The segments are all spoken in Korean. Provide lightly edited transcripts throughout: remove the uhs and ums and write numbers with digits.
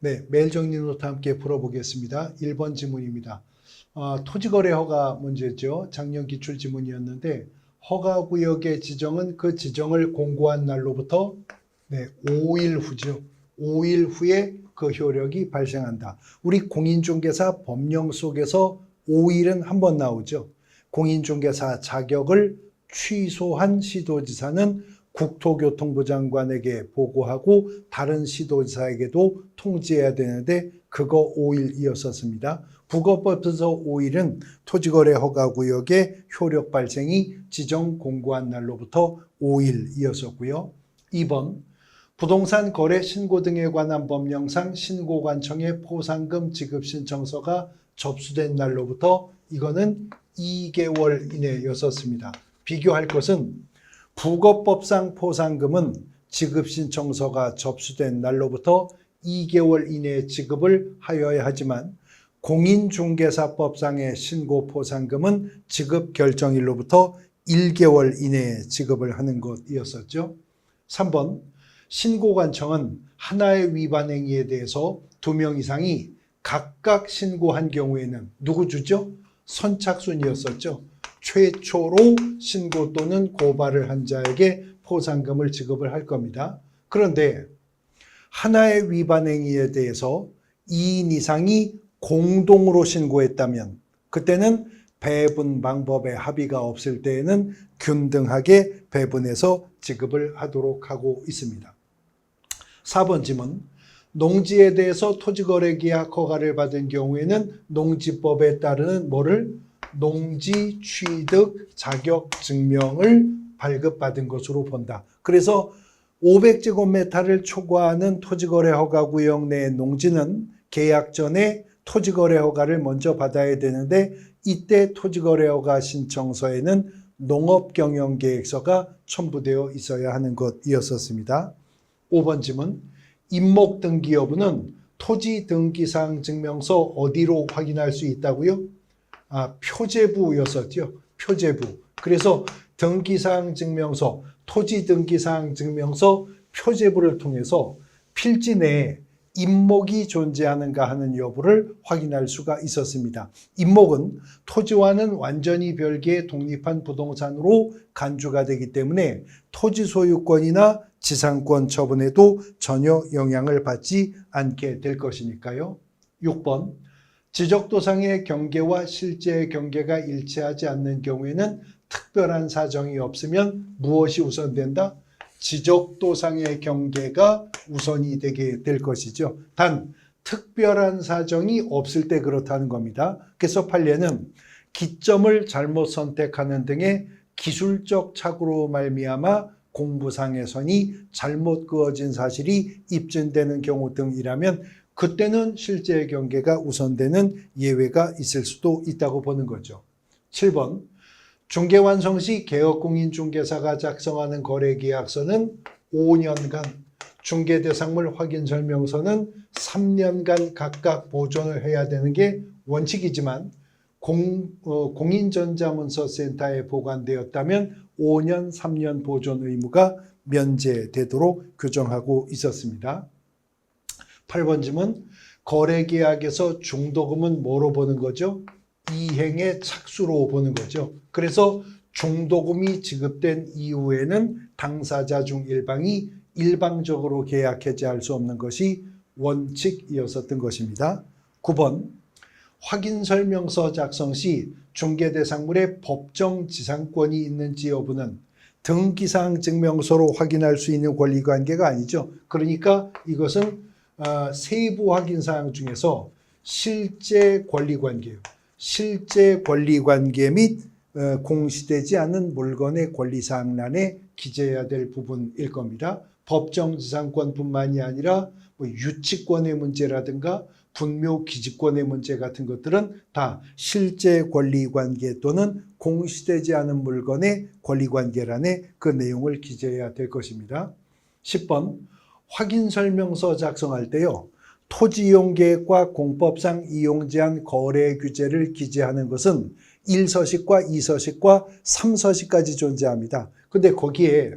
네, 매일 정리 노트 함께 풀어보겠습니다. 1번 지문입니다. 토지거래 허가 문제죠. 작년 기출 지문이었는데 허가구역의 지정은 그 지정을 공고한 날로부터 5일 후죠. 5일 후에 그 효력이 발생한다. 우리 공인중개사 법령 속에서 5일은 한 번 나오죠. 공인중개사 자격을 취소한 시도지사는 국토교통부 장관에게 보고하고 다른 시도지사에게도 통지해야 되는데 그거 5일이었었습니다. 국어법에서 5일은 토지거래 허가구역의 효력 발생이 지정 공고한 날로부터 5일이었었고요. 2번 부동산 거래 신고 등에 관한 법령상 신고관청에 포상금 지급 신청서가 접수된 날로부터 이거는 2개월 이내였었습니다. 비교할 것은 부거법상 포상금은 지급신청서가 접수된 날로부터 2개월 이내에 지급을 하여야 하지만 공인중개사법상의 신고 포상금은 지급 결정일로부터 1개월 이내에 지급을 하는 것이었었죠. 3번 신고관청은 하나의 위반 행위에 대해서 2명 이상이 각각 신고한 경우에는 누구 주죠? 선착순이었었죠. 최초로 신고 또는 고발을 한 자에게 포상금을 지급을 할 겁니다. 그런데 하나의 위반 행위에 대해서 2인 이상이 공동으로 신고했다면 그때는 배분 방법에 합의가 없을 때에는 균등하게 배분해서 지급을 하도록 하고 있습니다. 4번 질문. 농지에 대해서 토지거래계약 허가를 받은 경우에는 농지법에 따르는 뭐를? 농지 취득 자격 증명을 발급받은 것으로 본다. 그래서 500제곱미터를 초과하는 토지거래 허가구역 내 농지는 계약 전에 토지거래 허가를 먼저 받아야 되는데 이때 토지거래 허가 신청서에는 농업경영계획서가 첨부되어 있어야 하는 것이었었습니다. 5번 질문. 임목 등기 여부는 토지 등기사항 증명서 어디로 확인할 수 있다고요? 표제부였었죠. 표제부. 그래서 등기사항 증명서, 토지 등기사항 증명서 표제부를 통해서 필지 내에 임목이 존재하는가 하는 여부를 확인할 수가 있었습니다. 임목은 토지와는 완전히 별개의 독립한 부동산으로 간주가 되기 때문에 토지 소유권이나 지상권 처분에도 전혀 영향을 받지 않게 될 것이니까요. 6번 지적도상의 경계와 실제 경계가 일치하지 않는 경우에는 특별한 사정이 없으면 무엇이 우선된다? 지적도상의 경계가 우선이 되게 될 것이죠. 단 특별한 사정이 없을 때 그렇다는 겁니다. 그래서 판례는 기점을 잘못 선택하는 등의 기술적 착오로 말미암아 공부상의 선이 잘못 그어진 사실이 입증되는 경우 등이라면 그때는 실제 경계가 우선되는 예외가 있을 수도 있다고 보는 거죠. 7번 중개완성 시 개업공인중개사가 작성하는 거래계약서는 5년간, 중개대상물 확인설명서는 3년간 각각 보존을 해야 되는 게 원칙이지만 공인전자문서센터에 보관되었다면 5년, 3년 보존 의무가 면제되도록 규정하고 있었습니다. 8번 질문. 거래계약에서 중도금은 뭐로 보는 거죠? 이행의 착수로 보는 거죠. 그래서 중도금이 지급된 이후에는 당사자 중 일방이 일방적으로 계약 해지할 수 없는 것이 원칙이었었던 것입니다. 9번 확인설명서 작성 시 중개대상물에 법정 지상권이 있는지 여부는 등기사항 증명서로 확인할 수 있는 권리관계가 아니죠. 그러니까 이것은 세부 확인사항 중에서 실제 권리관계예요. 실제 권리관계 및 공시되지 않은 물건의 권리사항란에 기재해야 될 부분일 겁니다. 법정지상권뿐만이 아니라 유치권의 문제라든가 분묘기지권의 문제 같은 것들은 다 실제 권리관계 또는 공시되지 않은 물건의 권리관계란에 그 내용을 기재해야 될 것입니다. 10번 확인설명서 작성할 때요. 토지이용계획과 공법상 이용제한 거래 규제를 기재하는 것은 1서식과 2서식과 3서식까지 존재합니다. 근데 거기에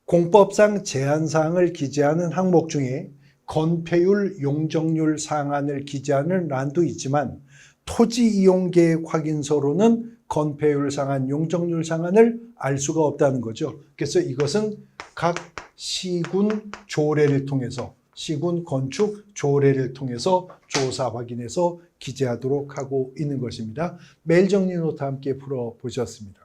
공법상 제한사항을 기재하는 항목 중에 건폐율, 용적률 상한을 기재하는 란도 있지만 토지 이용 계획 확인서로는 건폐율 상한, 용적률 상한을 알 수가 없다는 거죠. 그래서 이것은 각 시군 조례를 통해서, 시군 건축 조례를 통해서 조사 확인해서 기재하도록 하고 있는 것입니다. 매일 정리 노트 함께 풀어보셨습니다.